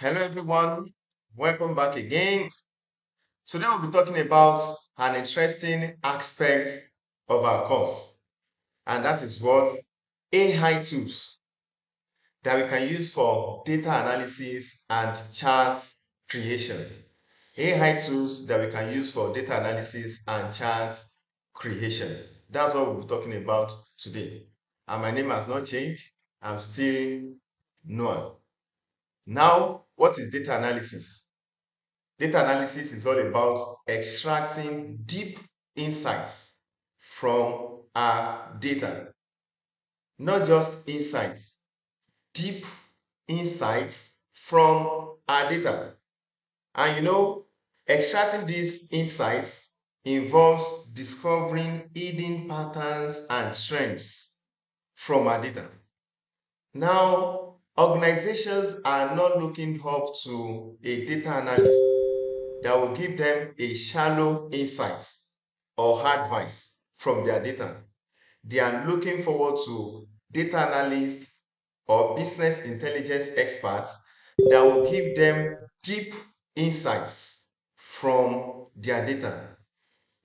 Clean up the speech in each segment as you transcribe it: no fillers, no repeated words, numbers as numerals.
Hello everyone, welcome back again. Today we'll be talking about an interesting aspect of our course, and that is what AI tools that we can use for data analysis and chart creation. AI tools that we can use for data analysis and chart creation. That's what we'll be talking about today. And my name has not changed. I'm still Noah. Now, what is data analysis? Data analysis is all about extracting deep insights from our data. Not just insights, deep insights from our data. And extracting these insights involves discovering hidden patterns and trends from our data. Now, organizations are not looking up to a data analyst that will give them a shallow insight or advice from their data. They are looking forward to data analysts or business intelligence experts that will give them deep insights from their data.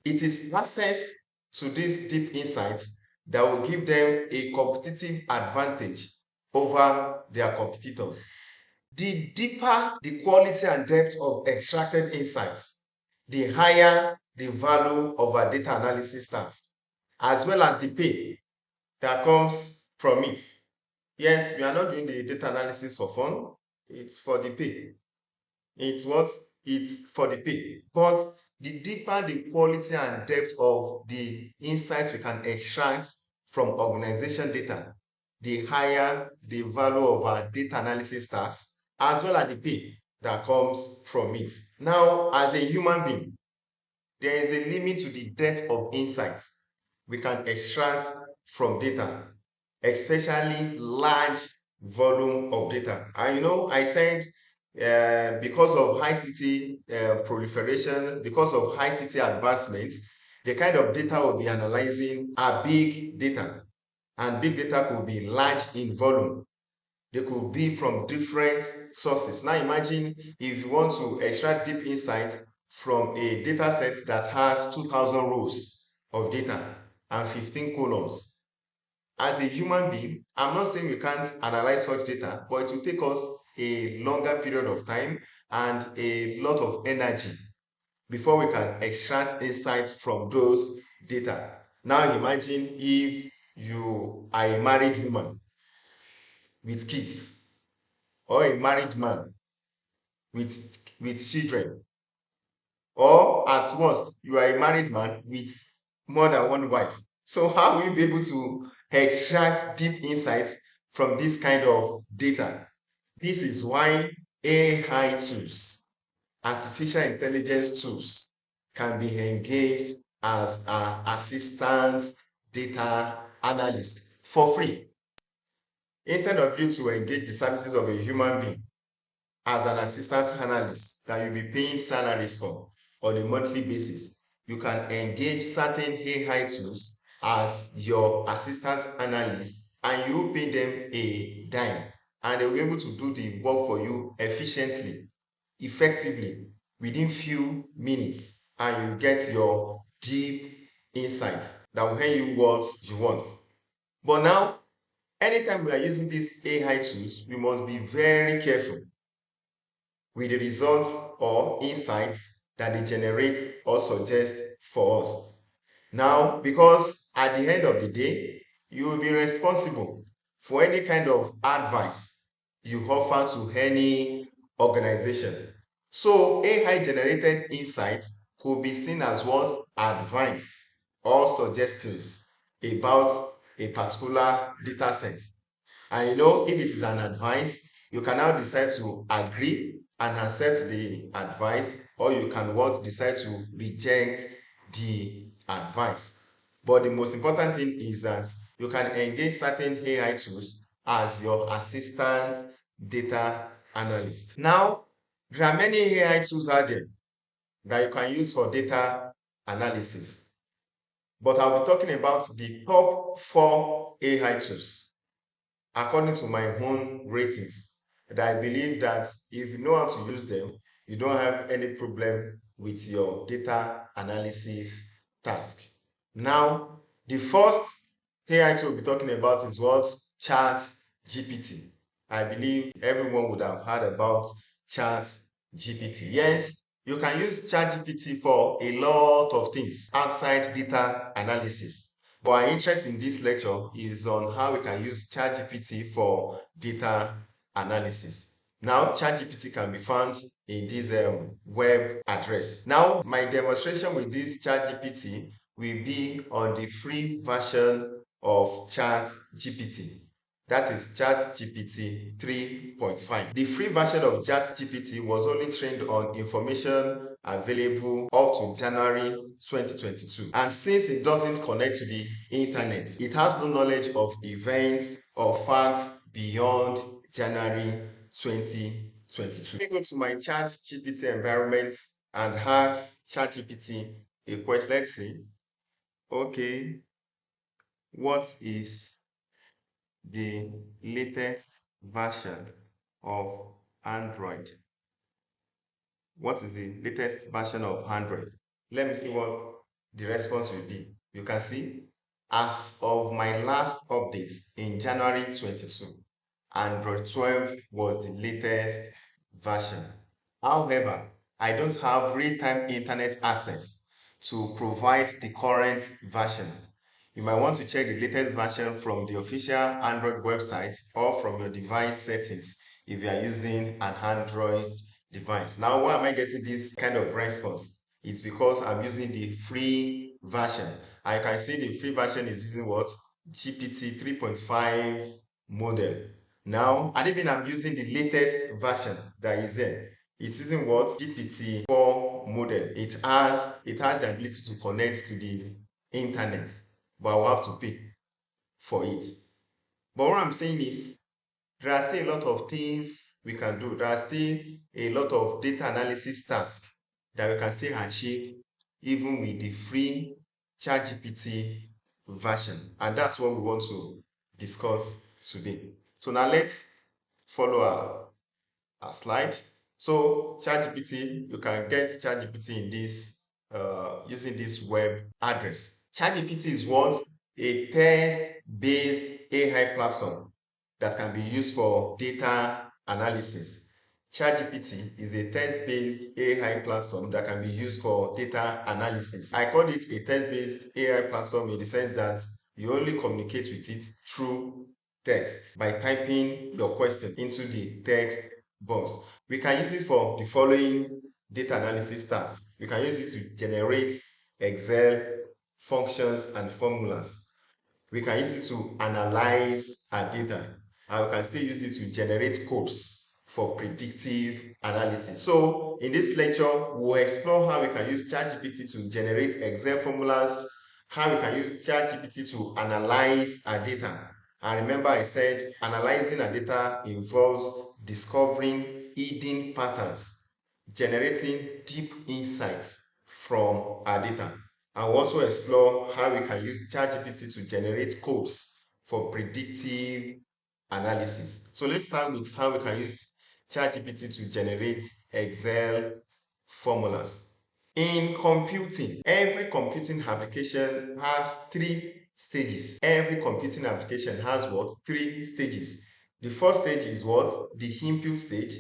It is access to these deep insights that will give them a competitive advantage over their competitors. The deeper the quality and depth of extracted insights, the higher the value of our data analysis task, as well as the pay that comes from it. Yes, we are not doing the data analysis for fun, it's for the pay. It's what? It's for the pay. But the deeper the quality and depth of the insights we can extract from organization data, the higher the value of our data analysis tasks, as well as the pay that comes from it. Now, as a human being, there is a limit to the depth of insights we can extract from data, especially large volume of data. And I said because of high city proliferation, because of high city advancements, the kind of data we'll be analyzing are big data. And big data could be large in volume. They could be from different sources. Now imagine if you want to extract deep insights from a data set that has 2,000 rows of data and 15 columns. As a human being, I'm not saying we can't analyze such data, but it will take us a longer period of time and a lot of energy before we can extract insights from those data. Now imagine if you are a married woman with kids or a married man with children, or at worst you are a married man with more than one wife. So how will you be able to extract deep insights from this kind of data? This is why AI tools, artificial intelligence tools, can be engaged as an assistant data analyst for free. Instead of you to engage the services of a human being as an assistant analyst that you'll be paying salaries for on a monthly basis, you can engage certain AI tools as your assistant analyst and you pay them a dime, and they'll be able to do the work for you efficiently, effectively, within few minutes, and you get your deep insights that will help you what you want. But now, anytime we are using these AI tools, we must be very careful with the results or insights that they generate or suggest for us. Now, because at the end of the day, you will be responsible for any kind of advice you offer to any organization. So, AI generated insights could be seen as what? Advice or suggestions about a particular data set. And if it is an advice, you can now decide to agree and accept the advice, or you can what? Decide to reject the advice. But the most important thing is that you can engage certain AI tools as your assistant data analyst. Now, there are many AI tools out there that you can use for data analysis, but I'll be talking about the top 4 AI tools according to my own ratings I believe that if you know how to use them, you don't have any problem with your data analysis task. Now, the first AI tool we'll be talking about is what? Chat GPT. I believe everyone would have heard about Chat GPT. Yes, you can use Chat GPT for a lot of things outside data analysis. But our interest in this lecture is on how we can use Chat GPT for data analysis. Now, ChatGPT can be found in this web address. Now, my demonstration with this ChatGPT will be on the free version of ChatGPT. That is ChatGPT 3.5. The free version of ChatGPT was only trained on information available up to January 2022. And since it doesn't connect to the internet, it has no knowledge of events or facts beyond January 2022. Let me go to my ChatGPT environment and ask ChatGPT a question. Let's see. Okay, what is the latest version of Android? What is the latest version of Android? Let me see what the response will be. You can see, as of my last update in January 22, Android 12 was the latest version. However, I don't have real-time internet access to provide the current version. You might want to check the latest version from the official Android website or from your device settings if you are using an Android device. Now, why am I getting this kind of response? It's because I'm using the free version. I can see the free version is using what? GPT 3.5 model. Now, and even I'm using the latest version that is there. It's using what? GPT 4 model. It has the ability to connect to the internet, but I'll have to pay for it. But what I'm saying is, there are still a lot of things we can do. There are still a lot of data analysis tasks that we can still achieve even with the free ChatGPT version. And that's what we want to discuss today. So now let's follow our slide. So ChatGPT, you can get ChatGPT in this using this web address. ChatGPT is what? A text-based AI platform that can be used for data analysis. ChatGPT is a text-based AI platform that can be used for data analysis. I call it a text-based AI platform in the sense that you only communicate with it through text by typing your question into the text box. We can use it for the following data analysis tasks. We can use it to generate Excel functions and formulas. We can use it to analyze our data, and we can still use it to generate codes for predictive analysis. So in this lecture, we'll explore how we can use ChatGPT to generate Excel formulas, how we can use ChatGPT to analyze our data. And remember, I said analyzing our data involves discovering hidden patterns, generating deep insights from our data. And we'll also explore how we can use ChatGPT to generate codes for predictive analysis. So let's start with how we can use ChatGPT to generate Excel formulas. In computing, every computing application has three stages. Every computing application has what? Three stages. The first stage is what? The input stage.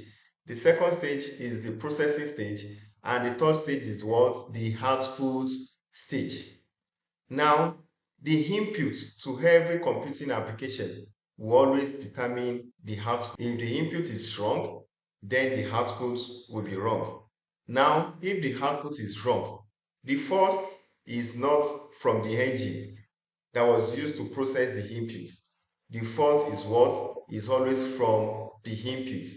The second stage is the processing stage. And the third stage is what? The output stage. Now, the input to every computing application will always determine the output. If the input is wrong, then the output will be wrong. Now, if the output is wrong, the first is not from the engine that was used to process the inputs. The fault is what? Is always from the input.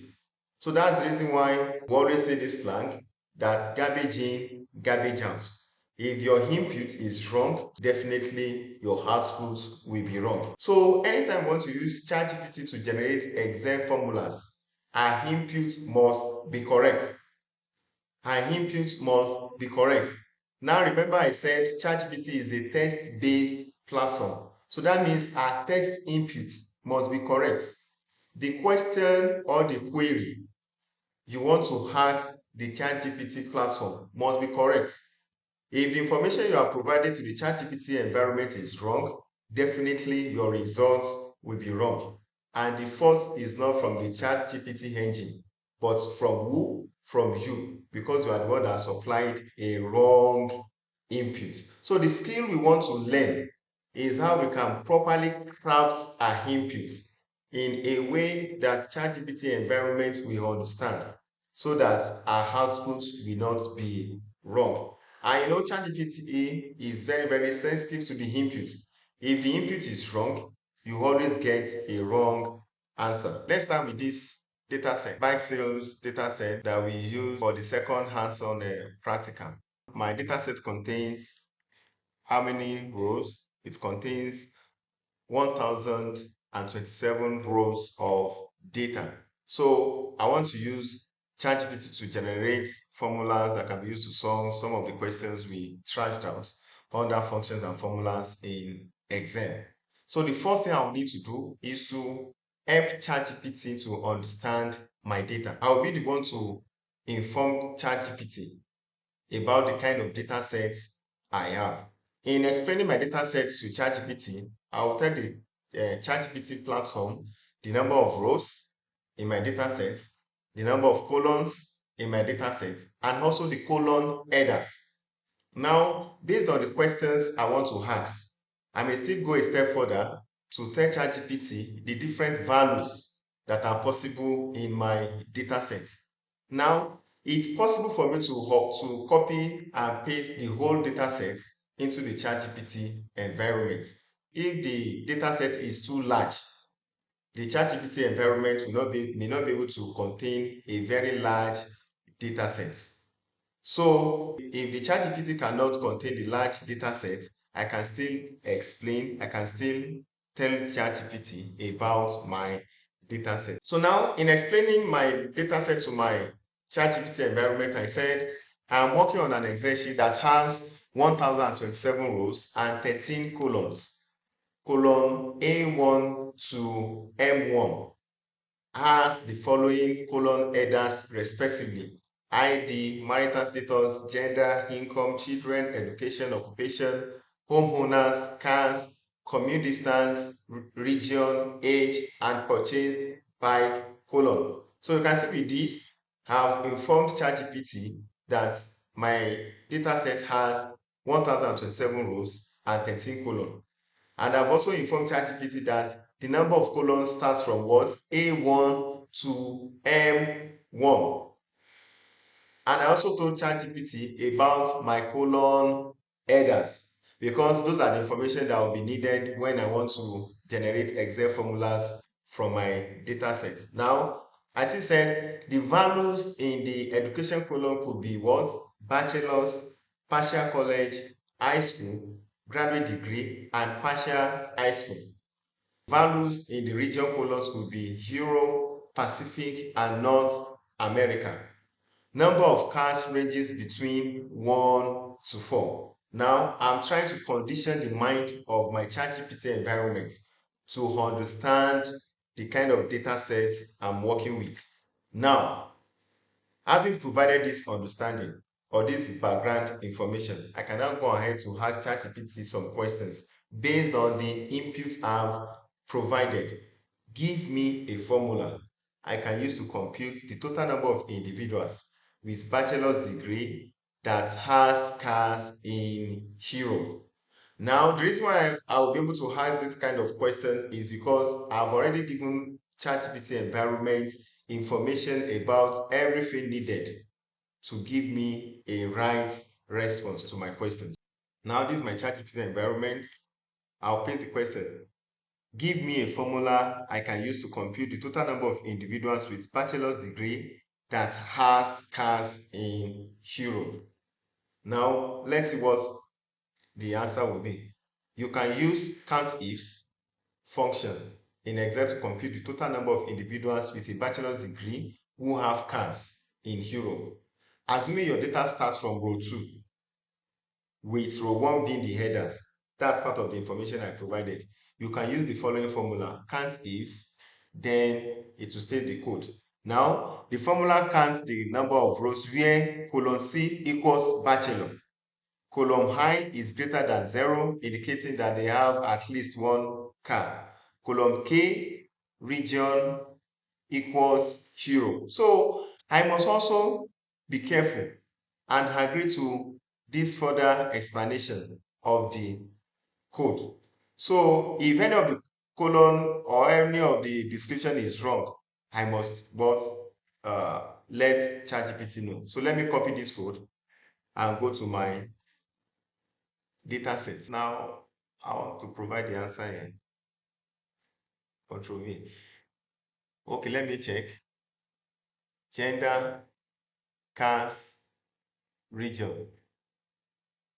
So that's the reason why we always say this slang that garbage in, garbage out. If your input is wrong, definitely your output will be wrong. So anytime you want to use ChatGPT to generate Excel formulas, our input must be correct. Our input must be correct. Now remember I said ChatGPT is a text-based platform. So that means our text input must be correct. the question or the query you want to ask the ChatGPT platform must be correct. If the information you are provided to the ChatGPT environment is wrong, definitely your results will be wrong. And the fault is not from the ChatGPT engine, but from who? From you, because you are the one that supplied a wrong input. So the skill we want to learn is how we can properly craft our inputs in a way that ChatGPT environment will understand, so that our output will not be wrong. And ChatGPT is very, very sensitive to the input. If the input is wrong, you always get a wrong answer. Let's start with this data set, bike sales data set that we use for the second hands-on practical. My data set contains how many rows? It contains 1027 rows of data. So I want to use ChatGPT to generate formulas that can be used to solve some of the questions we trashed out under functions and formulas in Excel. So the first thing I will need to do is to help ChatGPT to understand my data. I will be the one to inform ChatGPT about the kind of data sets I have. In explaining my data sets to ChatGPT, I will tell the ChatGPT platform the number of rows in my data set, the number of columns in my data set, and also the column headers. Now, based on the questions I want to ask, I may still go a step further to tell ChatGPT the different values that are possible in my data set. Now, it's possible for me to copy and paste the whole data set into the ChatGPT environment. If the data set is too large, the ChatGPT environment may not be able to contain a very large data set. So if the ChatGPT cannot contain the large data set, I can still tell ChatGPT about my data set. So now, in explaining my data set to my ChatGPT environment, I said I'm working on an Excel sheet that has 1027 rows and 13 columns. Column A1 to M1 has the following column headers respectively: ID, marital status, gender, income, children, education, occupation, homeowners, cars, commute distance, region, age, and purchased by column. So you can see with this, I have informed ChatGPT that my data set has 1027 rows and 13 columns. And I've also informed ChatGPT that the number of columns starts from what? A1 to M1. And I also told ChatGPT about my column headers, because those are the information that will be needed when I want to generate Excel formulas from my data set. Now, as he said, the values in the education column could be what? Bachelor's, partial college, high school, graduate degree, and partial high school. Values in the region columns could be Europe, Pacific, and North America. Number of cars ranges between 1 to 4. Now, I'm trying to condition the mind of my ChatGPT environment to understand the kind of data sets I'm working with. Now, having provided this understanding or this background information, I can now go ahead to ask ChatGPT some questions based on the inputs I've provided. Give me a formula I can use to compute the total number of individuals with bachelor's degree that has cars in Europe. Now, the reason why I will be able to ask this kind of question is because I've already given ChatGPT environment information about everything needed to give me a right response to my questions. Now, this is my ChatGPT environment. I'll paste the question. Give me a formula I can use to compute the total number of individuals with bachelor's degree that has cars in Europe. Now, let's see what the answer will be. You can use countifs function in Excel to compute the total number of individuals with a bachelor's degree who have cars in Europe. Assuming your data starts from row 2, with row 1 being the headers, that's part of the information I provided. You can use the following formula: countifs then it will state the code. Now, the formula counts the number of rows where column C equals bachelor. Column high is greater than 0, indicating that they have at least one car. Column K, region equals hero. So I must also be careful and agree to this further explanation of the code. So if any of the colon or any of the description is wrong, I must but let ChatGPT know. So let me copy this code and go to my data set. Now I want to provide the answer in Control V. Okay, let me check. Gender, cars, region.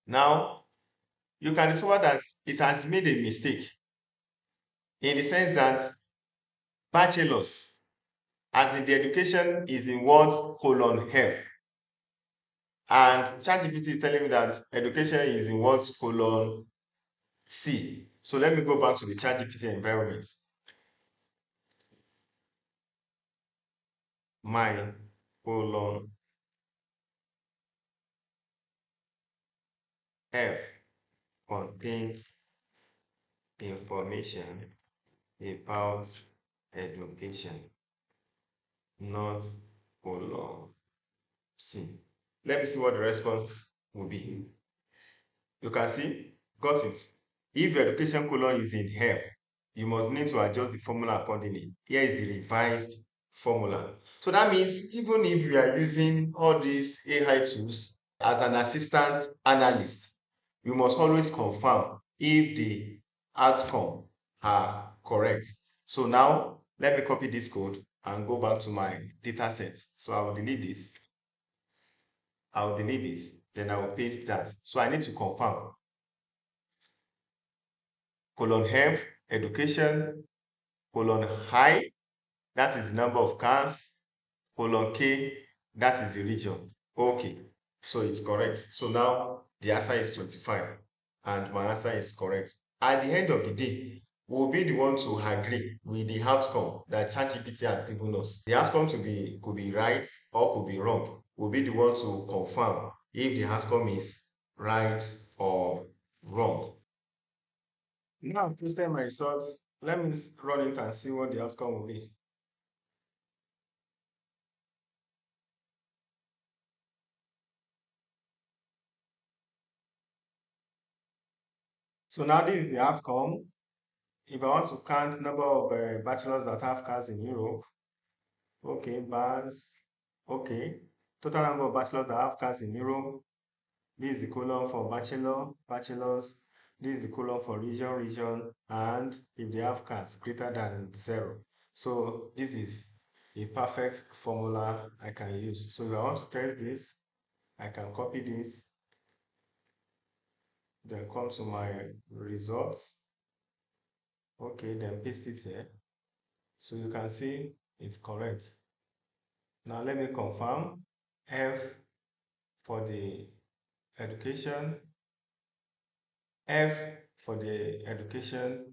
Now you can discover that it has made a mistake in the sense that bachelors, as in the education, is in what colon F. And ChatGPT is telling me that education is in what colon C. So let me go back to the ChatGPT environment. My colon F contains information about education, not colon C. Let me see what the response will be. You can see, got it. If education colon is in F, you must need to adjust the formula accordingly. Here is the revised formula. So that means even if you are using all these AI tools as an assistant analyst, you must always confirm if the outcome are correct. So now let me copy this code and go back to my data set. So I will delete this. I will delete this. Then I will paste that. So I need to confirm. Colon F, education, colon high, that is the number of cars, colon K, that is the region. Okay, so it's correct. So now the answer is 25 and my answer is correct. At the end of the day, we'll be the one to agree with the outcome that ChatGPT has given us. The outcome could be right or could be wrong. We'll be the one to confirm if the outcome is right or wrong. Now I've posted my results. Let me run it and see what the outcome will be. So now this is the outcome. If I want to count number of bachelors that have cars in Europe, okay, okay. Total number of bachelors that have cars in Europe. This is the column for bachelors. This is the column for region, and if they have cars greater than 0. So this is a perfect formula I can use. So if I want to test this, I can copy this, then come to my results. Okay, then paste it here. So you can see it's correct. Now let me confirm. F for the education, F for the education,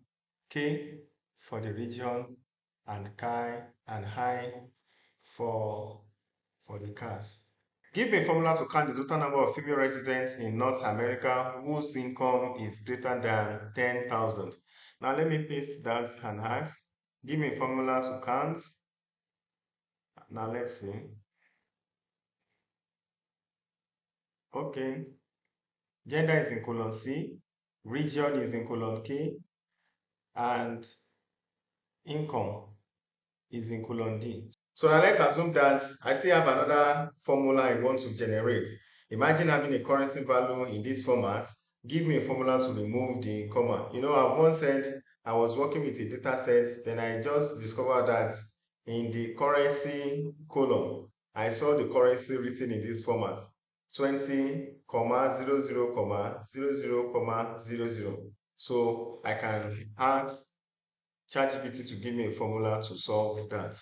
K for the region, and Chi and high for the cars. Give me a formula to count the total number of female residents in North America whose income is greater than 10,000. Now let me paste that and ask. Give me a formula to count. Now let's see. Okay. Gender is in column C. Region is in column K. And income is in column D. So now let's assume that I still have another formula I want to generate. Imagine having a currency value in this format. Give me a formula to remove the comma. You know, I've once said I was working with a data set, then I just discovered that in the currency column, I saw the currency written in this format. 20, comma, 00, comma, 00, comma, 00. So I can ask ChatGPT to give me a formula to solve that.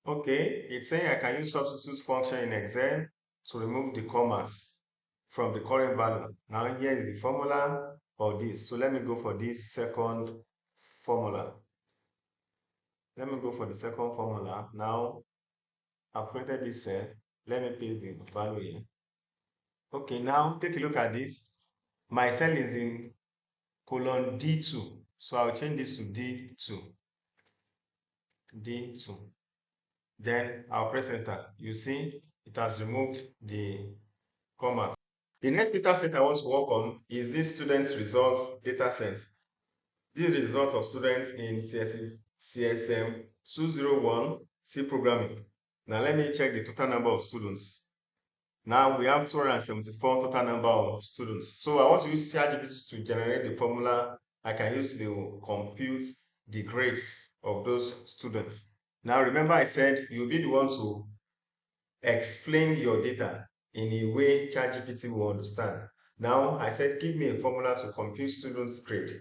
Okay, it's saying I can use substitute function in Excel to remove the commas from the current value. Now here is the formula for this. So let me go for this second formula. Let me go for the second formula. Now, I've created this cell. Let me paste the value here. Okay, now take a look at this. My cell is in colon D2. So I'll change this to D2. D2. Then I'll press enter. You see, it has removed the commas. The next data set I want to work on is this student's results data set. This is the result of students in CSM 201 C programming. Now let me check the total number of students. Now we have 274 total number of students. So I want to use ChatGPT to generate the formula I can use to compute the grades of those students. Now remember I said you'll be the one to explain your data in a way ChatGPT will understand. Now I said give me a formula to compute students' grade.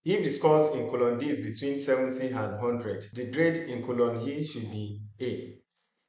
If the scores in column D is between 70 and 100, the grade in column E should be A.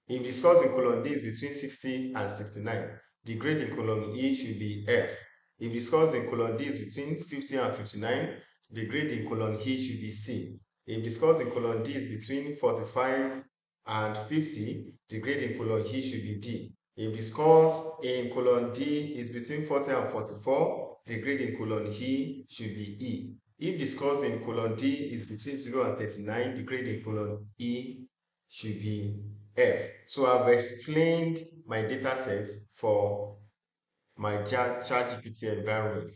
If the scores in column D is between 60 and 69, the grade in column E should be F. If the scores in column D is between 50 and 59, the grade in column E should be C. If the scores in column D is between 45 and 50, the grade in column E should be D. If the scores in column D is between 40 and 44, the grade in column E should be E. If the scores in column D is between 0 and 39, the grade in column E should be F. So I've explained my data set for my ChatGPT environment.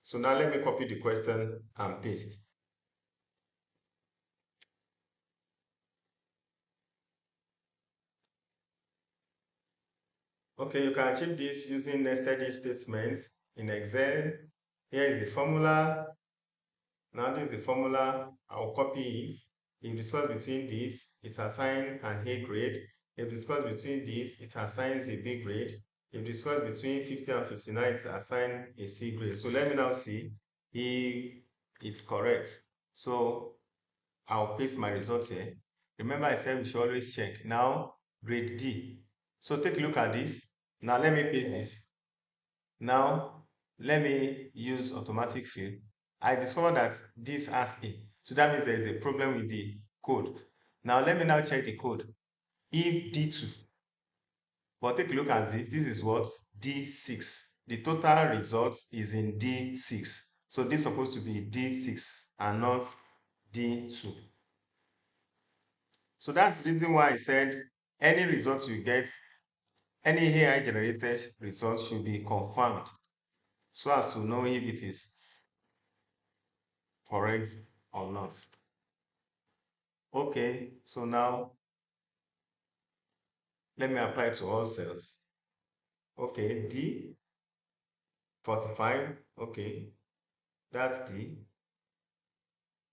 So now let me copy the question and paste. Okay, you can achieve this using nested if statements in Excel. Here is the formula. Now this is the formula. I'll copy it. If the square between this, it assigns an A grade. If the square between this, it assigns a B grade. If the square between 50 and 59, it assigns a C grade. So let me now see if it's correct. So I'll paste my result here. Remember I said we should always check. Now, grade D. So take a look at this. Now let me paste this. Now, let me use automatic fill. I discovered that this has A. So that means there is a problem with the code. Now, let me now check the code. If D2, but take a look at this. This is what? D6. The total result is in D6. So this is supposed to be D6 and not D2. So that's the reason why I said any result you get, any AI generated result should be confirmed so as to know if it is correct or not. Okay, so now let me apply to all cells. Okay, D 45. Okay, that's D.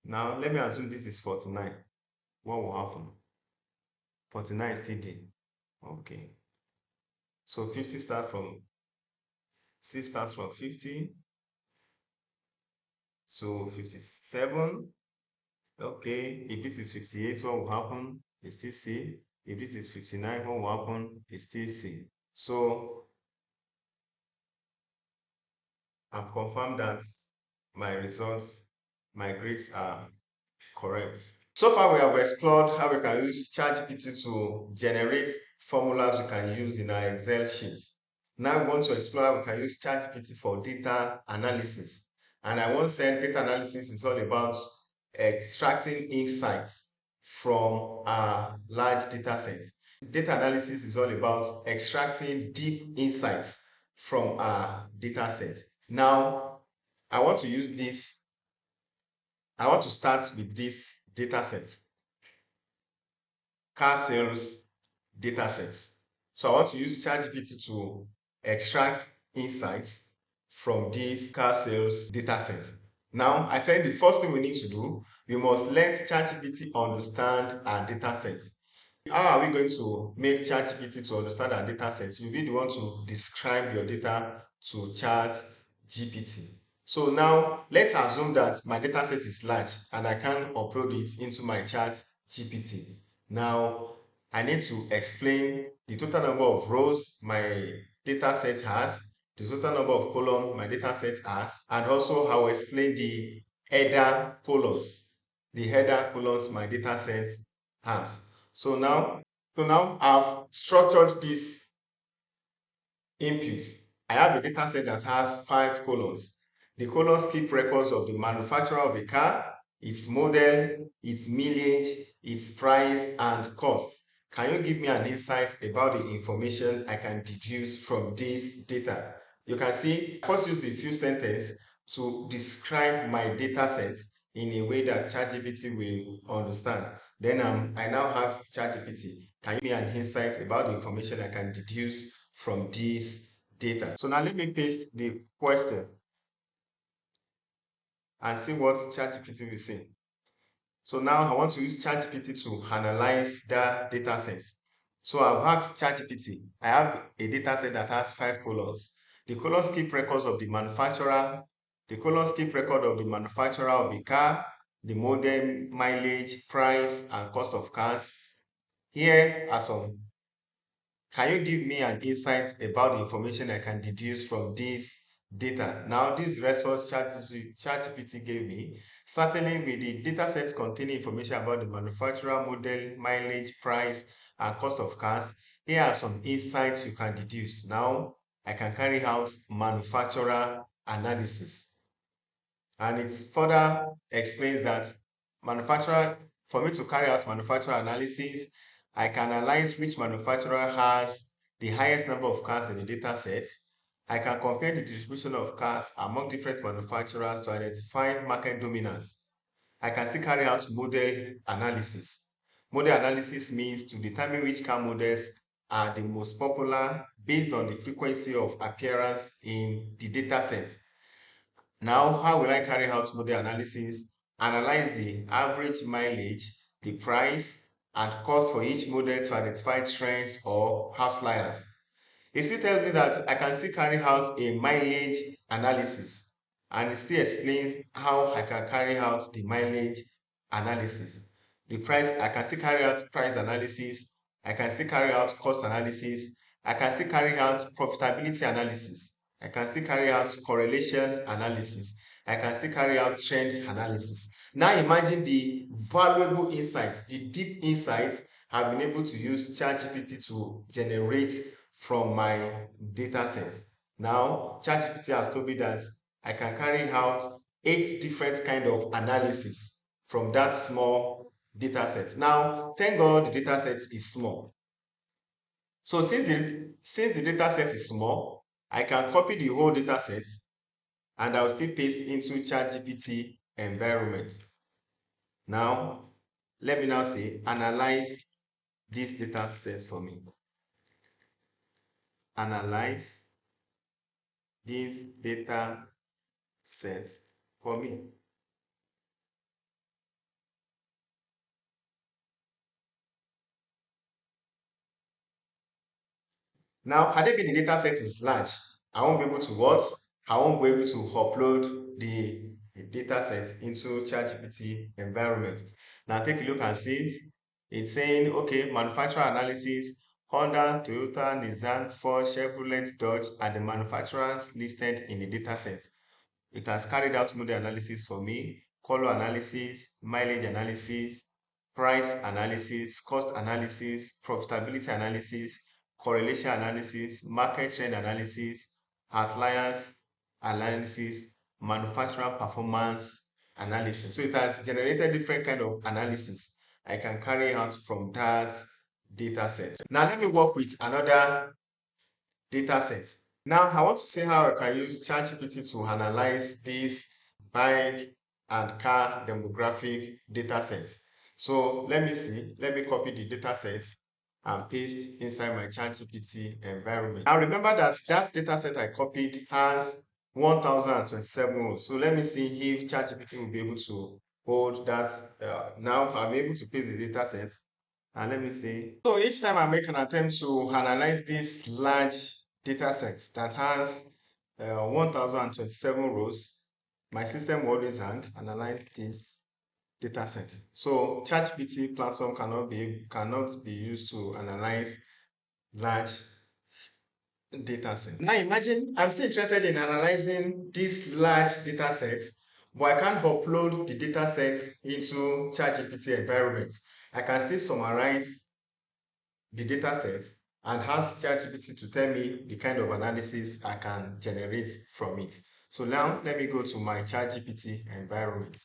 Now let me assume this is 49. What will happen? 49 is still D. Okay, so 50 starts from C starts from 50. So 57. Okay, if this is 58, what will happen? It's still C. If this is 59, what will happen? It's still C. So I've confirmed that my results, my grades are correct. So far, we have explored how we can use ChatGPT to generate formulas we can use in our Excel sheets. Now we want to explore how we can use ChatGPT for data analysis. And I once said data analysis is all about extracting insights from a large data set. Data analysis is all about extracting deep insights from a data set. Now, I want to use this. I want to start with this data set, car sales data sets. So I want to use ChatGPT to extract insights from this car sales data set. Now, I said the first thing we need to do, we must let ChatGPT understand our data set. How are we going to make ChatGPT to understand our data set? You'll be the one to describe your data to ChatGPT. So now let's assume that my data set is large and I can upload it into my ChatGPT. Now I need to explain the total number of rows my data set has, the total number of columns my data set has, and also I will explain the header columns the header columns my data set has. So now I've structured this input. I have a data set that has 5 columns. The columns keep records of the manufacturer of a car, its model, its mileage, its price, and cost. Can you give me an insight about the information I can deduce from this data? You can see, I first use the few sentences to describe my data set in a way that ChatGPT will understand. Then I now ask ChatGPT, can you give me an insight about the information I can deduce from this data? So now let me paste the question and see what ChatGPT will say. So now I want to use ChatGPT to analyze that data set. So I've asked ChatGPT, I have a data set that has 5 columns. The columns keep records of the manufacturer, the columns keep record of the manufacturer of the car, the model, mileage, price, and cost of cars. Here are some. Can you give me an insight about the information I can deduce from this data? Now, this response ChatGPT gave me, certainly with the data sets containing information about the manufacturer, model, mileage, price, and cost of cars, here are some insights you can deduce. Now, I can carry out manufacturer analysis. And it further explains that manufacturer, for me to carry out manufacturer analysis, I can analyze which manufacturer has the highest number of cars in the data set. I can compare the distribution of cars among different manufacturers to identify market dominance. I can still carry out model analysis. Model analysis means to determine which car models are the most popular based on the frequency of appearance in the data set. Now, how will I carry out model analysis? Analyze the average mileage, the price, and cost for each model to identify trends or outliers. It still tells me that I can still carry out a mileage analysis, and it still explains how I can carry out the mileage analysis. The price, I can still carry out price analysis, I can still carry out cost analysis, I can still carry out profitability analysis, I can still carry out correlation analysis, I can still carry out trend analysis. Now imagine the valuable insights, the deep insights I've been able to use ChatGPT to generate from my data set. Now, ChatGPT has told me that I can carry out 8 different kind of analysis from that small data set. Now, thank God the data set is small. So since the data set is small, I can copy the whole data set and I'll still paste into ChatGPT environment. Now, let me now say, analyze this data set for me. Analyze this data set for me. Now, had it been the data set is large, I won't be able to what? I won't be able to upload the data set into ChatGPT environment. Now, take a look and see it. It's saying, okay, manufacturer analysis, Honda, Toyota, Nissan, Ford, Chevrolet, Dodge are the manufacturers listed in the data set. It has carried out model analysis for me, color analysis, mileage analysis, price analysis, cost analysis, profitability analysis, correlation analysis, market trend analysis, outliers analysis, manufacturer performance analysis. So it has generated different kind of analysis I can carry out from that data set. Now let me work with another data set. Now, I want to see how I can use ChatGPT to analyze this bike and car demographic data sets. So let me see. Let me copy the data set and paste inside my ChatGPT environment. Now remember that that data set I copied has 1027 rows. So let me see if ChatGPT will be able to hold that. Now I'm able to paste the data set. And let me see. So each time I make an attempt to analyze this large data set that has 1027 rows, my system will always hang, analyze this data set. So ChatGPT platform cannot be used to analyze large data set. Now imagine I'm still interested in analyzing this large data set, but I can't upload the data set into ChatGPT environment. I can still summarize the data set and ask ChatGPT to tell me the kind of analysis I can generate from it. So now let me go to my ChatGPT environment.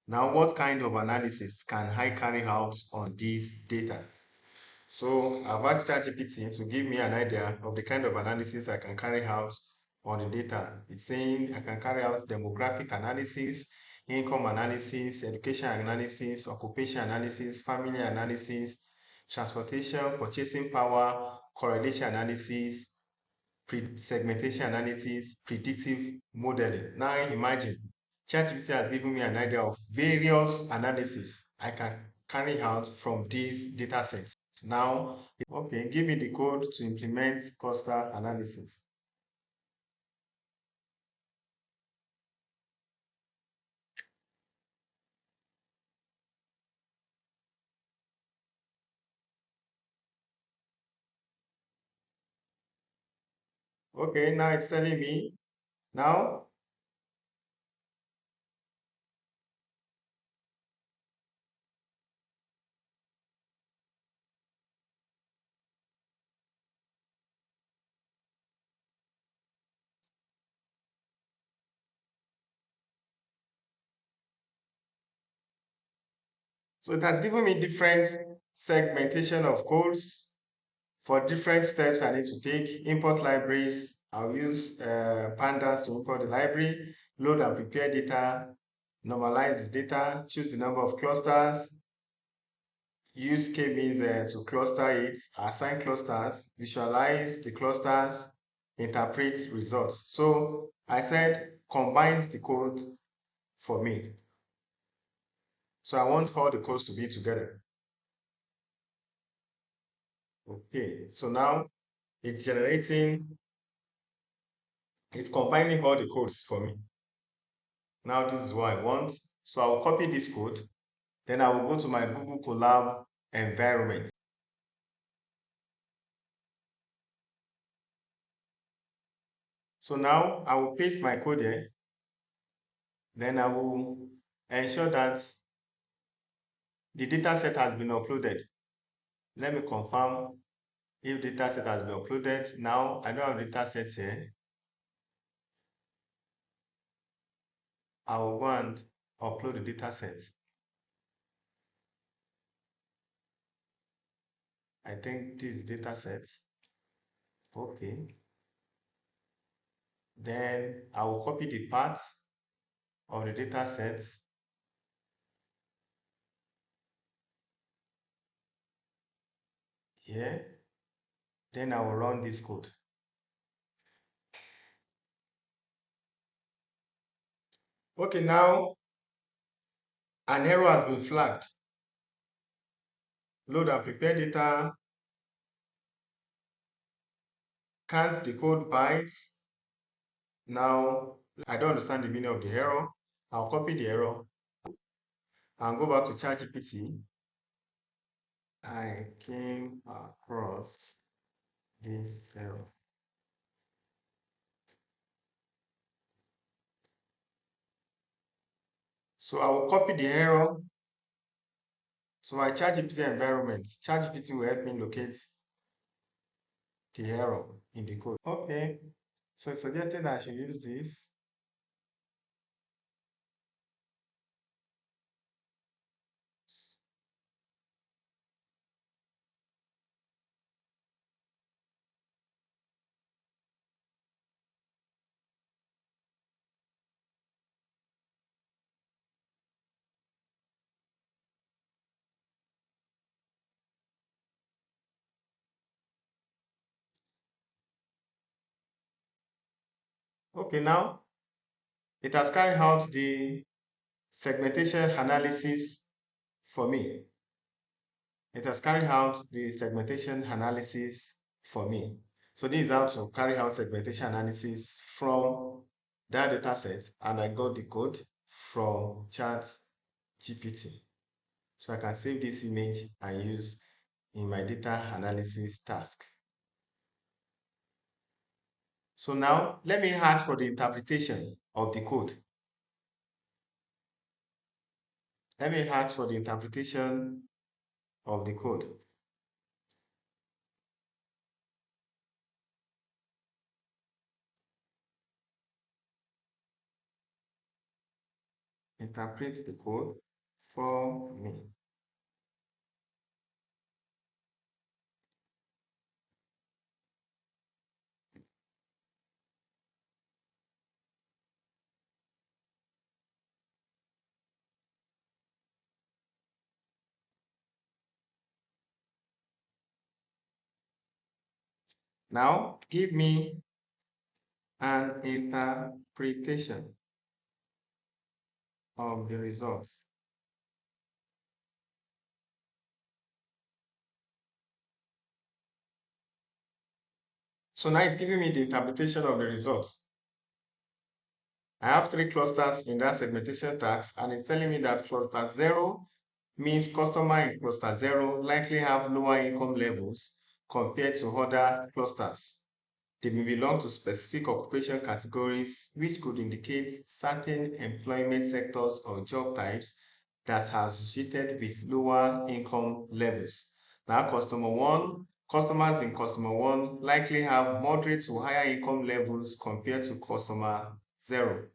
Now, what kind of analysis can I carry out on this data? So I've asked ChatGPT to give me an idea of the kind of analysis I can carry out on the data. It's saying I can carry out demographic analysis, income analysis, education analysis, occupation analysis, family analysis, transportation, purchasing power, correlation analysis, segmentation analysis, predictive modeling. Now imagine, ChatGPT has given me an idea of various analysis I can carry out from these data sets. Now, okay, give me the code to implement cluster analysis. Okay, now it's telling me. Now, so it has given me different segmentation of codes for different steps I need to take. Import libraries. I'll use pandas to import the library, load and prepare data, normalize the data, choose the number of clusters, use k-means to cluster it, assign clusters, visualize the clusters, interpret results. So I said combines the code for me. So I want all the codes to be together. Okay, so now it's generating, it's combining all the codes for me. Now this is what I want. So I'll copy this code. Then I will go to my Google Colab environment. So now I will paste my code here. Then I will ensure that the data set has been uploaded. Let me confirm if data set has been uploaded. Now I don't have data sets here. I will go and upload the data set. I think this is data set. Okay. Then I will copy the path of the data set here. Then I will run this code. Okay, now an error has been flagged. Load and prepare data, can't decode bytes. Now, I don't understand the meaning of the error. I'll copy the error and go back to ChatGPT. I came across this error. So I will copy the error to my ChatGPT environment. ChatGPT will help me locate the error in the code. Okay, so it's suggested I should use this. Okay, now it has carried out the segmentation analysis for me. It has carried out the segmentation analysis for me. So this is how to carry out segmentation analysis from that data set, and I got the code from ChatGPT. So I can save this image and use in my data analysis task. So now let me ask for the interpretation of the code. Let me ask for the interpretation of the code. Interpret the code for me. Now give me an interpretation of the results. So now it's giving me the interpretation of the results. I have three clusters in that segmentation task, and it's telling me that cluster 0 means customer in cluster 0 likely have lower income levels compared to other clusters. They may belong to specific occupation categories, which could indicate certain employment sectors or job types that are associated with lower income levels. Now, customers in customer 1 likely have moderate to higher income levels compared to cluster 0.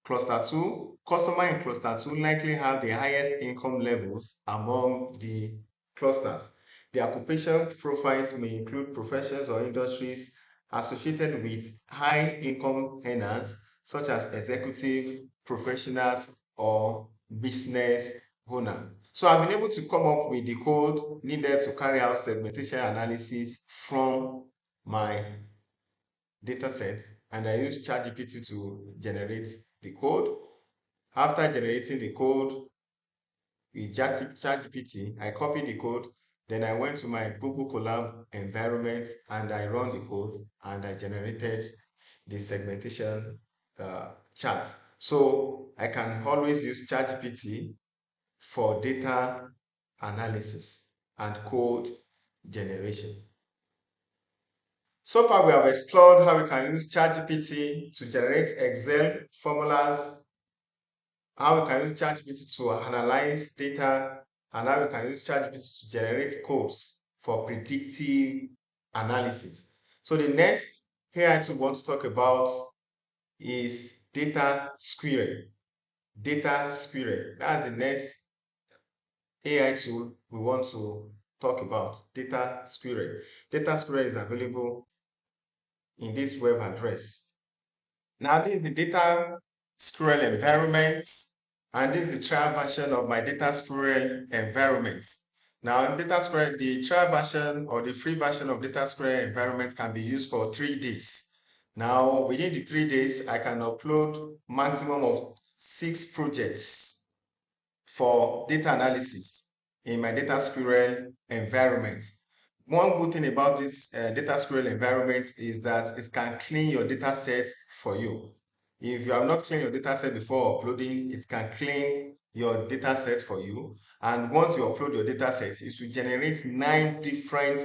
Cluster 2, customer in cluster 2 likely have the highest income levels among the clusters. The occupation profiles may include professions or industries associated with high income earners, such as executive, professionals, or business owner. So I've been able to come up with the code needed to carry out segmentation analysis from my data set, and I use ChatGPT to generate the code. After generating the code with ChatGPT, I copied the code, then I went to my Google Colab environment and I run the code and I generated the segmentation chart. So I can always use ChatGPT for data analysis and code generation. So far, we have explored how we can use ChatGPT to generate Excel formulas, how we can use ChatGPT to analyze data, and how we can use ChatGPT to generate codes for predictive analysis. So the next AI tool we want to talk about is data squaring. Data squaring. That's the next AI tool we want to talk about. Data squaring. Data squaring is available in this web address. Now, this is the data squirrel environment, and this is the trial version of my data squirrel environment. Now, in data squirrel, the trial version or the free version of data squirrel environment can be used for 3 days. Now, within the 3 days, I can upload maximum of 6 projects for data analysis in my data squirrel environment. One good thing about this data squirrel environment is that it can clean your data set for you. If you have not cleaned your data set before uploading, it can clean your data set for you. And once you upload your data set, it will generate 9 different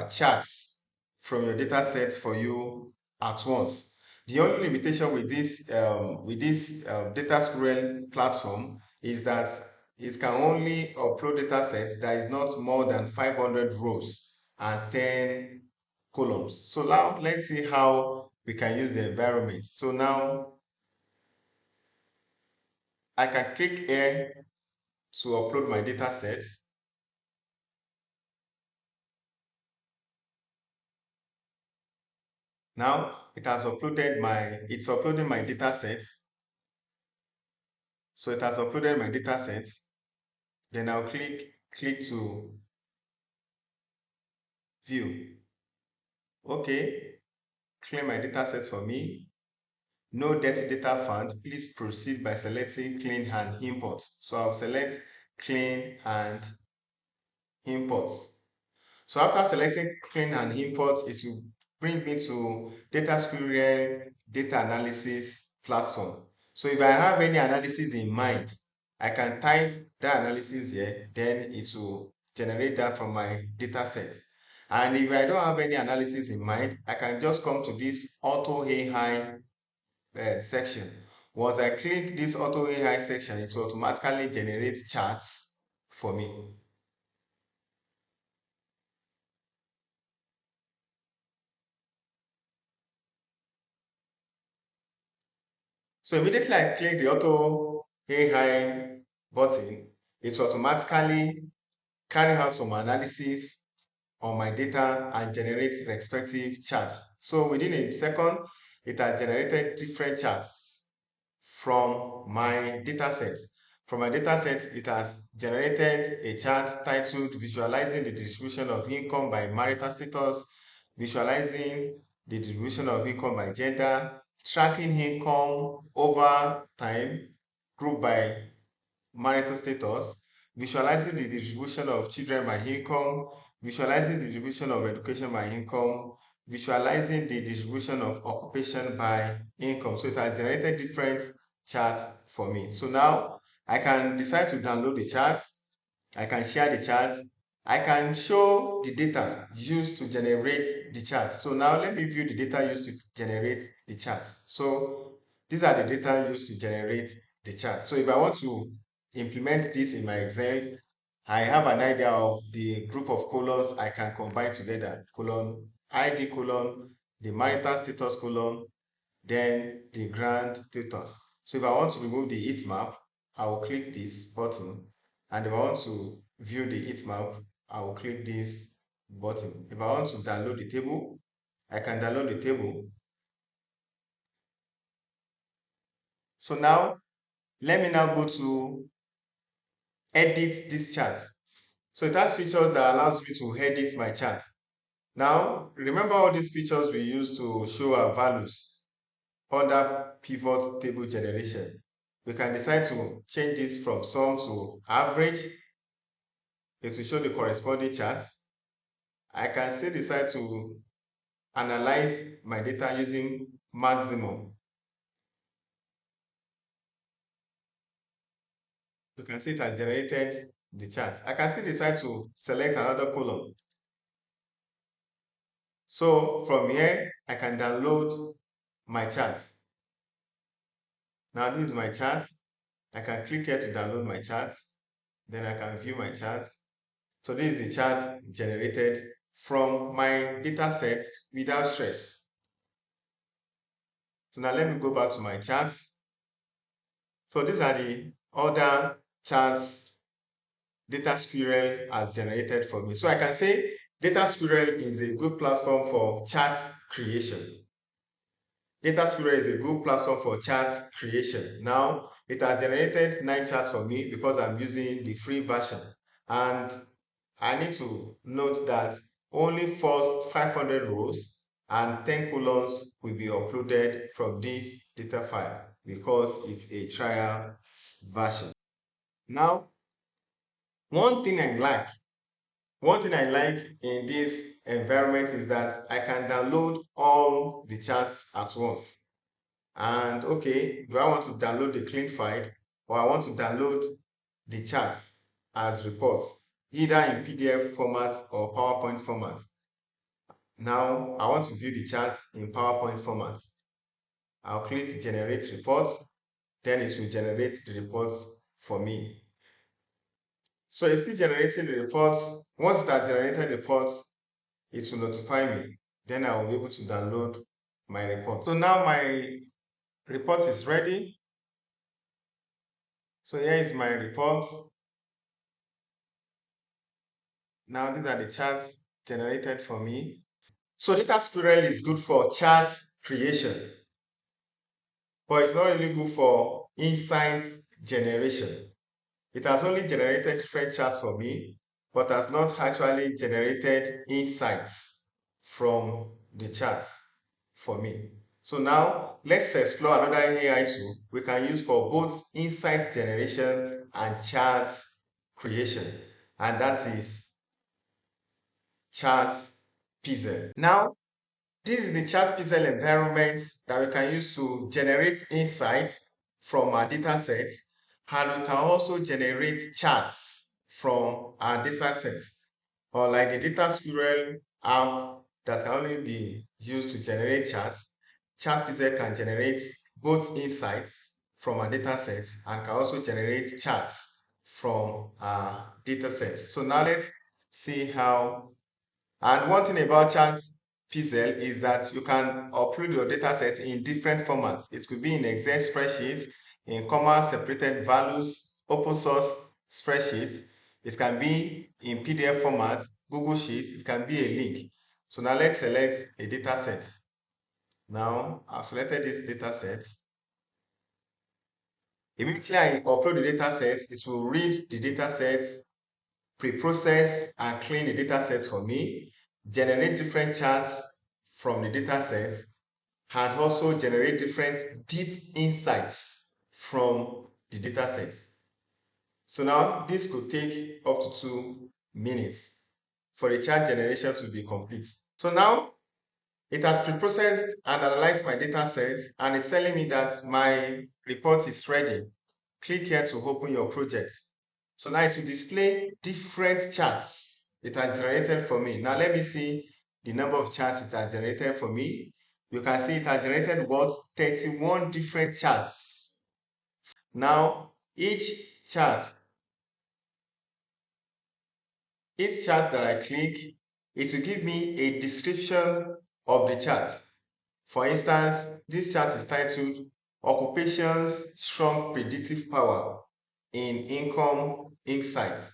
charts from your data set for you at once. The only limitation with this data squirrel platform is that it can only upload data sets that is not more than 500 rows and 10 columns. So now let's see how we can use the environment. So now I can click here to upload my data sets. Now it's uploading my data sets. So it has uploaded my data sets. Then I'll click to view. Okay, clear my data sets for me. No dirty data found. Please proceed by selecting clean and import. So I'll select clean and import. So after selecting clean and import, it will bring me to data squirrel data analysis platform. So if I have any analysis in mind, I can type that analysis here, then it will generate that from my data set. And if I don't have any analysis in mind, I can just come to this auto AI section. Once I click this auto AI section, it will automatically generate charts for me. So immediately I click the auto AI button, it will automatically carry out some analysis on my data and generate respective charts. So within a second, it has generated different charts from my data set. From my data set, it has generated a chart titled Visualizing the Distribution of Income by Marital Status, Visualizing the Distribution of Income by Gender, Tracking Income over Time, Group by Marital Status, Visualizing the Distribution of Children by Income, Visualizing the Distribution of Education by Income, Visualizing the Distribution of Occupation by Income. So it has generated different charts for me. So now I can decide to download the charts, I can share the charts, I can show the data used to generate the charts. So now let me view the data used to generate the charts. So these are the data used to generate the chart. So if I want to implement this in my Excel, I have an idea of the group of columns I can combine together. Column ID column, the marital status column, then the grand total. So if I want to remove the heat map, I will click this button. And if I want to view the heat map, I will click this button. If I want to download the table, I can download the table. So now, let me now go to edit this chart. So it has features that allows me to edit my chart. Now, remember all these features we use to show our values under pivot table generation. We can decide to change this from sum to average. It will show the corresponding charts. I can still decide to analyze my data using maximum. You can see it has generated the chart. I can still decide to select another column. So from here, I can download my charts. Now this is my chart. I can click here to download my charts. Then I can view my charts. So this is the chart generated from my data sets without stress. So now let me go back to my charts. So these are the other charts Data Squirrel has generated for me. So I can say Data Squirrel is a good platform for chart creation. Data Squirrel is a good platform for chart creation. Now, it has generated 9 charts for me because I'm using the free version. And I need to note that only first 500 rows and 10 columns will be uploaded from this data file because it's a trial version. Now, one thing I like one thing I like in this environment is that I can download all the charts at once. And okay, do I want to download the clean file or I want to download the charts as reports, either in PDF format or PowerPoint format. Now, I want to view the charts in PowerPoint format. I'll click Generate Reports, then it will generate the reports for me. So it's still generating the reports. Once it has generated reports, it will notify me. Then I will be able to download my report. So now my report is ready. So here is my report. Now these are the charts generated for me. So Data Squirrel is good for chart creation, but it's not really good for insights generation. It has only generated different charts for me, but has not actually generated insights from the charts for me. So now let's explore another AI tool we can use for both insight generation and chart creation, and that is Chart Pixel. Now, this is the Chart Pixel environment that we can use to generate insights from our data sets, and we can also generate charts from our data sets. Or like the data squirrel app that can only be used to generate charts. Chart Pixel can generate both insights from a data set and can also generate charts from a data set. So now let's see how. And one thing about Chart Pixel is that you can upload your data set in different formats. It could be in Excel spreadsheets, in comma separated values, open source spreadsheets. It can be in PDF format, Google Sheets. It can be a link. So now let's select a data set. Now I've selected this data set. Immediately I upload the data set, it will read the data set, pre-process and clean the data set for me, generate different charts from the data set, and also generate different deep insights from the data set. So now this could take up to 2 minutes for the chart generation to be complete. So now it has pre-processed and analyzed my data set and it's telling me that my report is ready. Click here to open your project. So now it will display different charts it has generated for me. Now let me see the number of charts it has generated for me. You can see it has generated what? 31 different charts. Now each chart that I click, it will give me a description of the chart. For instance, this chart is titled Occupations Strong Predictive Power in Income Insights.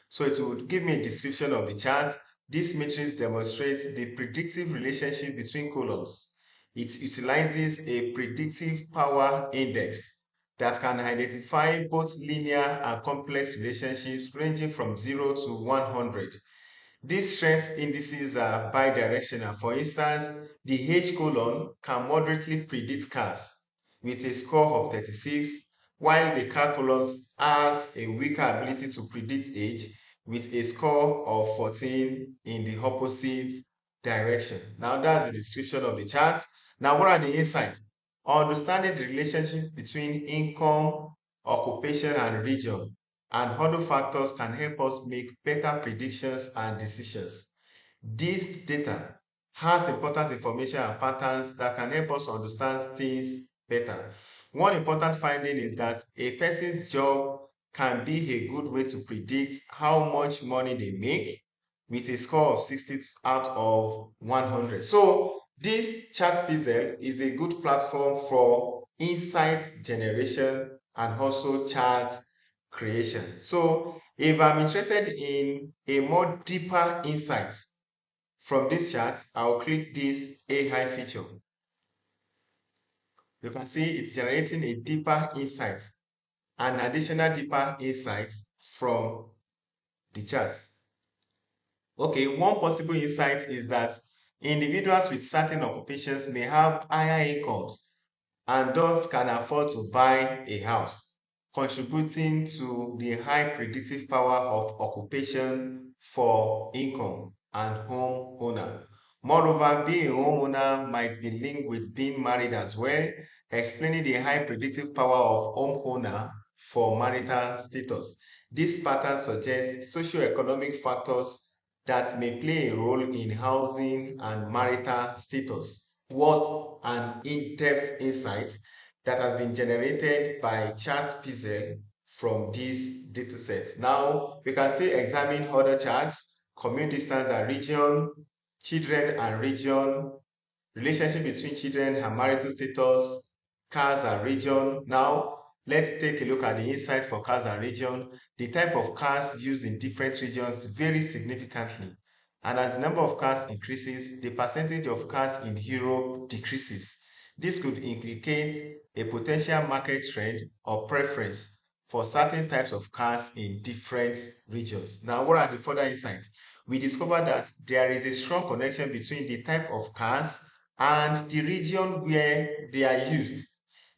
So it would give me a description of the chart. This matrix demonstrates the predictive relationship between columns. It utilizes a predictive power index that can identify both linear and complex relationships ranging from 0 to 100. These strength indices are bidirectional. For instance, the H column can moderately predict cars with a score of 36, while the car column has a weaker ability to predict age with a score of 14 in the opposite direction. Now that's the description of the chart. Now what are the insights? Understanding the relationship between income, occupation, and region and other factors can help us make better predictions and decisions. This data has important information and patterns that can help us understand things better. One important finding is that a person's job can be a good way to predict how much money they make with a score of 60 out of 100. So this chat puzzle is a good platform for insight generation and also chart creation. So if I'm interested in a more deeper insight from this chart, I'll click this AI feature. You can see it's generating a deeper insight, an additional deeper insight from the charts. Okay, one possible insight is that individuals with certain occupations may have higher incomes and thus can afford to buy a house, contributing to the high predictive power of occupation for income and homeowner. Moreover, being a homeowner might be linked with being married as well, explaining the high predictive power of homeowner for marital status. This pattern suggests socioeconomic factors that may play a role in housing and marital status. What an in-depth insight that has been generated by ChatPixel from this dataset. Now, we can still examine other charts, commute distance and region, children and region, relationship between children and marital status, cars and region. Now, let's take a look at the insights for cars and region. The type of cars used in different regions varies significantly. And as the number of cars increases, the percentage of cars in Europe decreases. This could indicate a potential market trend or preference for certain types of cars in different regions. Now, what are the further insights? We discovered that there is a strong connection between the type of cars and the region where they are used.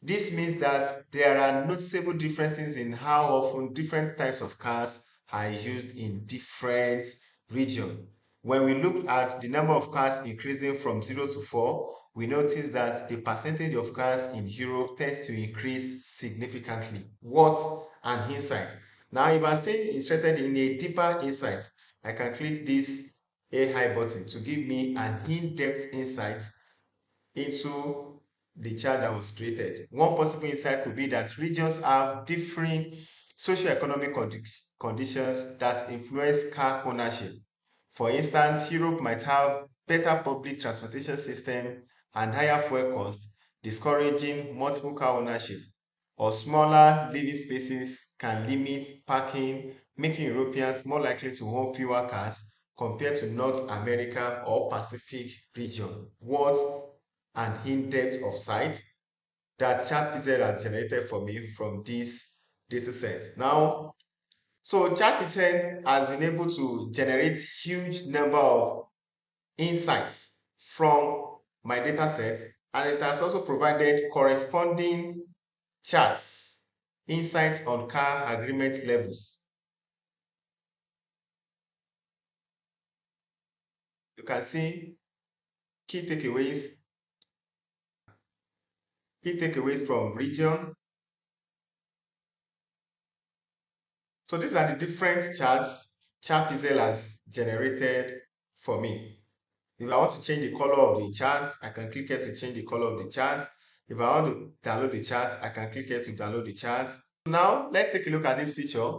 This means that there are noticeable differences in how often different types of cars are used in different regions. When we look at the number of cars increasing from 0 to 4, we notice that the percentage of cars in Europe tends to increase significantly. What an insight! Now, if I'm still interested in a deeper insight, I can click this AI button to give me an in-depth insight into the chart that was created. One possible insight could be that regions have different socio-economic conditions that influence car ownership. For instance, Europe might have better public transportation system and higher fuel costs, discouraging multiple car ownership, or smaller living spaces can limit parking, making Europeans more likely to own fewer cars compared to North America or Pacific region. What an in-depth of sight that ChatPZ has generated for me from this data set. Now, so ChatPZ has been able to generate huge number of insights from my data set, and it has also provided corresponding charts, insights on car agreement levels. You can see key takeaways, from region. So these are the different charts ChartPixel has generated for me. If I want to change the color of the chart, I can click here to change the color of the chart. If I want to download the chart, I can click here to download the chart. Now, let's take a look at this feature.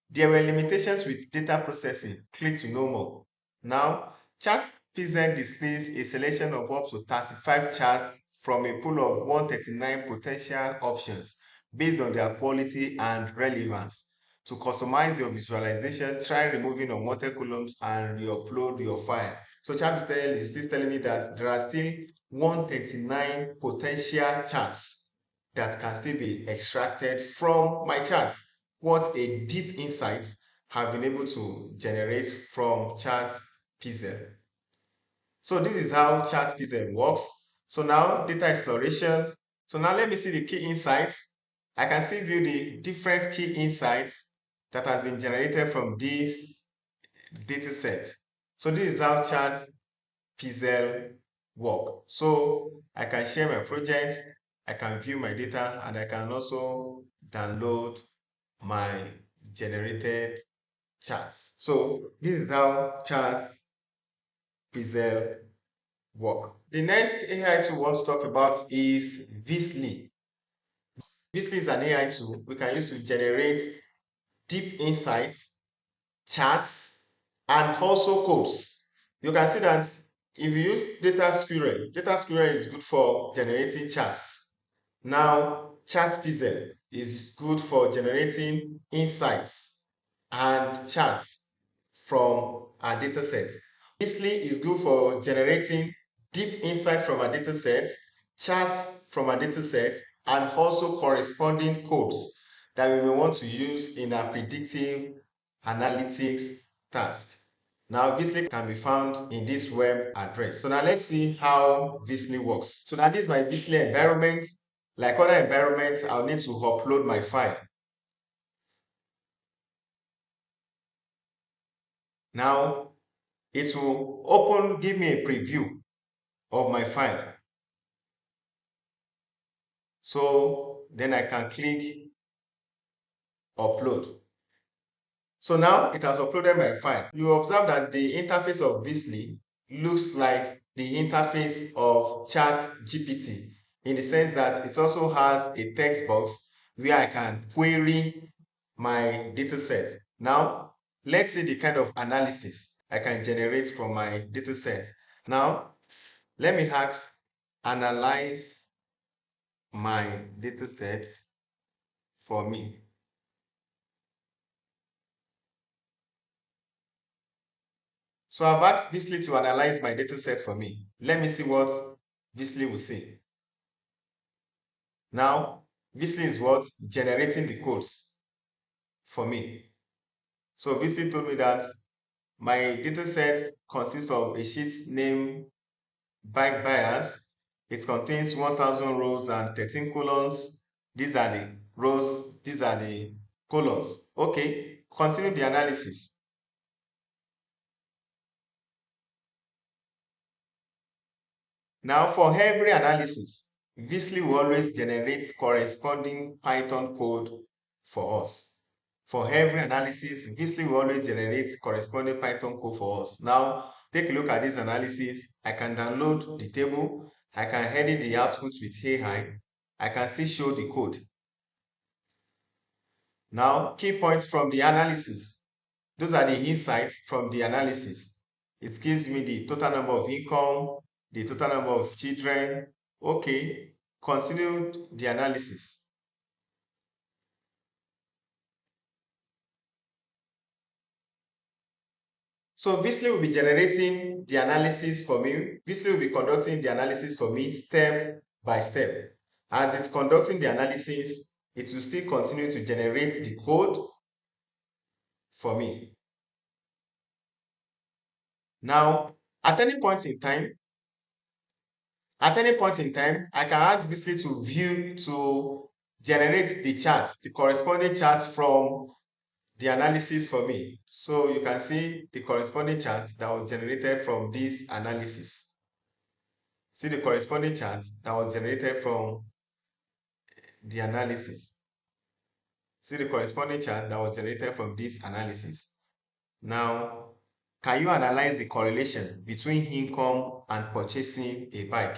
There were limitations with data processing. Click to know more. Now, ChartPZ displays a selection of up to 35 charts from a pool of 139 potential options based on their quality and relevance. To customize your visualization, try removing unwanted columns and re-upload your file. So ChartPZ is still telling me that there are still 139 potential charts that can still be extracted from my charts. What a deep insight have been able to generate from ChatPZ. So this is how ChatPZ works. So now data exploration. So now let me see the key insights. I can still view the different key insights that has been generated from this data set. So this is how ChatPZ work. So I can share my project, I can view my data, and I can also download my generated charts. So this is how charts present work. The next AI tool we want to talk about is Visly. Visly is an AI tool we can use to generate deep insights, charts, and also codes. You can see that if you use data squirrel is good for generating charts. Now, ChatPZ is good for generating insights and charts from our data set. Beasley is good for generating deep insight from our data set, charts from our data set, and also corresponding codes that we may want to use in our predictive analytics task. Now, Visly can be found in this web address. So now let's see how Visly works. So now this is my Visly environment. Like other environments, I'll need to upload my file. Now, it will give me a preview of my file. So then I can click upload. So now it has uploaded my file. You observe that the interface of Beasley looks like the interface of ChatGPT in the sense that it also has a text box where I can query my data set. Now, let's see the kind of analysis I can generate from my data set. Now, let me ask, analyze my data set for me. So I've asked Beasley to analyze my data set for me. Let me see what Beasley will say. Now, Beasley is what? Generating the codes for me. So Beasley told me that my data set consists of a sheet named bike bias. It contains 1000 rows and 13 columns. These are the rows, these are the columns. Okay, continue the analysis. Now, for every analysis, Visly will always generate corresponding Python code for us. For every analysis, Visly will always generate corresponding Python code for us. Now, take a look at this analysis. I can download the table. I can edit the output with AI. I can still show the code. Now, key points from the analysis. Those are the insights from the analysis. It gives me the total number of income, the total number of children. Okay, continue the analysis. So Visly will be generating the analysis for me. Visly will be conducting the analysis for me step by step. As it's conducting the analysis, it will still continue to generate the code for me. Now, at any point in time, I can ask Visly to generate the charts, the corresponding charts from the analysis for me. So you can see the corresponding chart that was generated from this analysis. See the corresponding chart that was generated from the analysis. See the corresponding chart that was generated from this analysis. Now, can you analyze the correlation between income and purchasing a bike?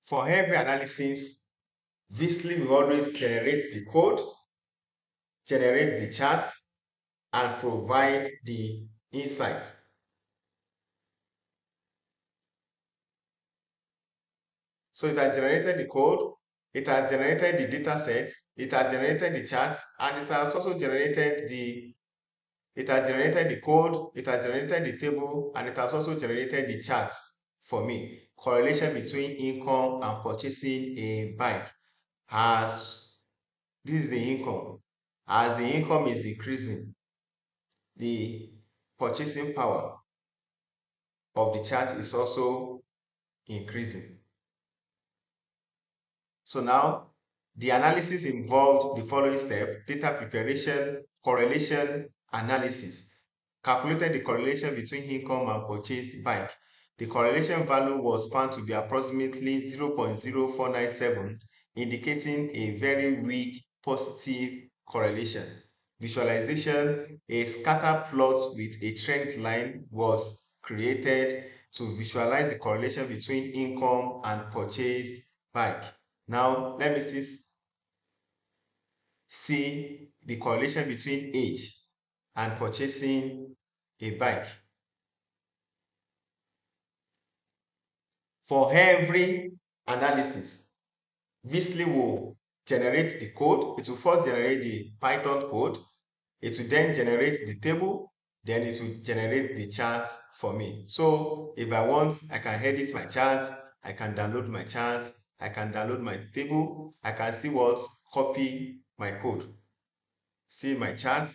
For every analysis, Visly will always generate the code, generate the charts, and provide the insights. So it has generated the code, it has generated the data sets, it has generated the charts, and it has also generated the code, it has generated the table, and it has also generated the charts for me. Correlation between income and purchasing a bike. As this is the income. As the income is increasing, the purchasing power of the chart is also increasing. So now the analysis involved the following step: data preparation, correlation analysis. Calculated the correlation between income and purchased bike. The correlation value was found to be approximately 0.0497, indicating a very weak positive correlation. Visualization: a scatter plot with a trend line was created to visualize the correlation between income and purchased bike. Now, let me see the correlation between age and purchasing a bike. For every analysis, Visly will generate the code. It will first generate the Python code. It will then generate the table. Then it will generate the chart for me. So if I want, I can edit my chart. I can download my chart. I can download my table. I can still what? Copy my code. See my chart.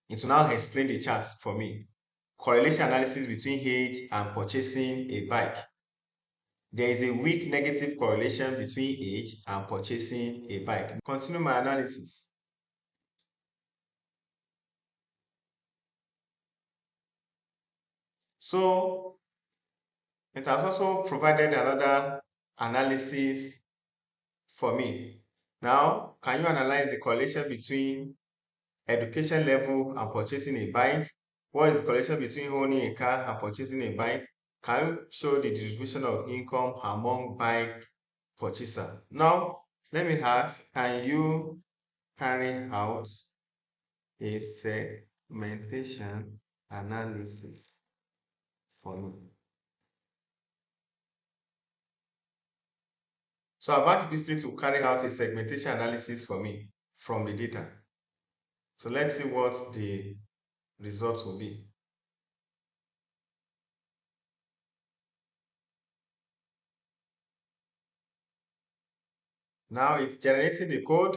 It will now explain the charts for me. Correlation analysis between age and purchasing a bike. There is a weak negative correlation between age and purchasing a bike. Continue my analysis. So it has also provided another analysis for me. Now, can you analyze the correlation between education level and purchasing a bike? What is the correlation between owning a car and purchasing a bike? Can you show the distribution of income among bike purchaser? Now, let me ask, can you carry out a segmentation analysis for me? So I've asked Beasley to carry out a segmentation analysis for me from the data. So let's see what the results will be. Now it's generating the code.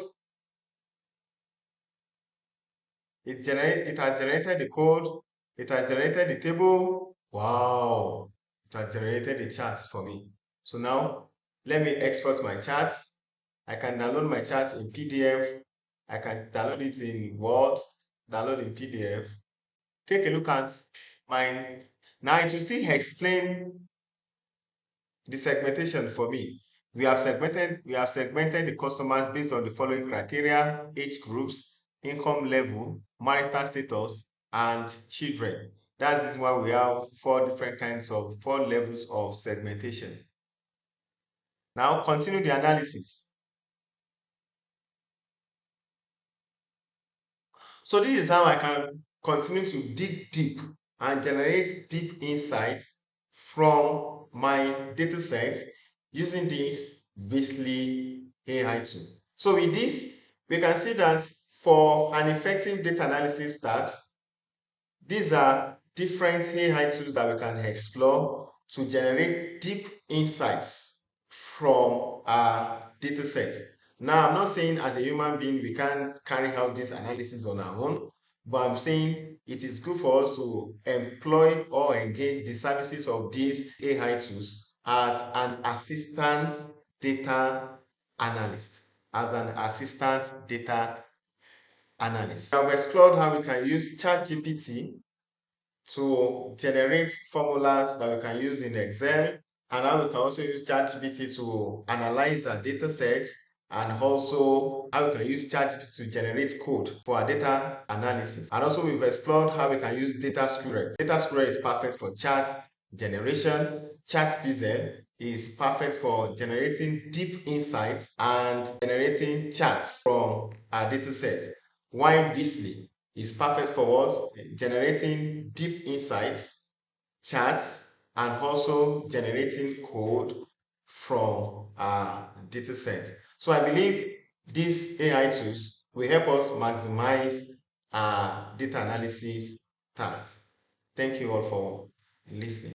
It has generated the code. It has generated the table. Wow. It has generated the charts for me. So now let me export my charts. I can download my charts in PDF. I can download it in Word, download in PDF. Take a look at my, now it will still explain the segmentation for me. We have segmented the customers based on the following criteria: age groups, income level, marital status, and children. That is why we have four levels of segmentation. Now continue the analysis. So this is how I can continue to dig deep and generate deep insights from my data set using this Beasley AI tool. So with this, we can see that for an effective data analysis task, these are different AI tools that we can explore to generate deep insights from our data set. Now, I'm not saying as a human being we can't carry out this analysis on our own, but I'm saying it is good for us to employ or engage the services of these AI tools as an assistant data analyst. As an assistant data analyst. We have explored how we can use ChatGPT to generate formulas that we can use in Excel, and how we can also use ChatGPT to analyze our data sets, and also how we can use ChatGPT to generate code for our data analysis. And also we've explored how we can use Data Squirrel. Data Squirrel is perfect for chat generation. ChatPizzle is perfect for generating deep insights and generating charts from our data set. While Beasley is perfect for what? Generating deep insights, charts, and also generating code from our data set. So I believe these AI tools will help us maximize our data analysis tasks. Thank you all for listening.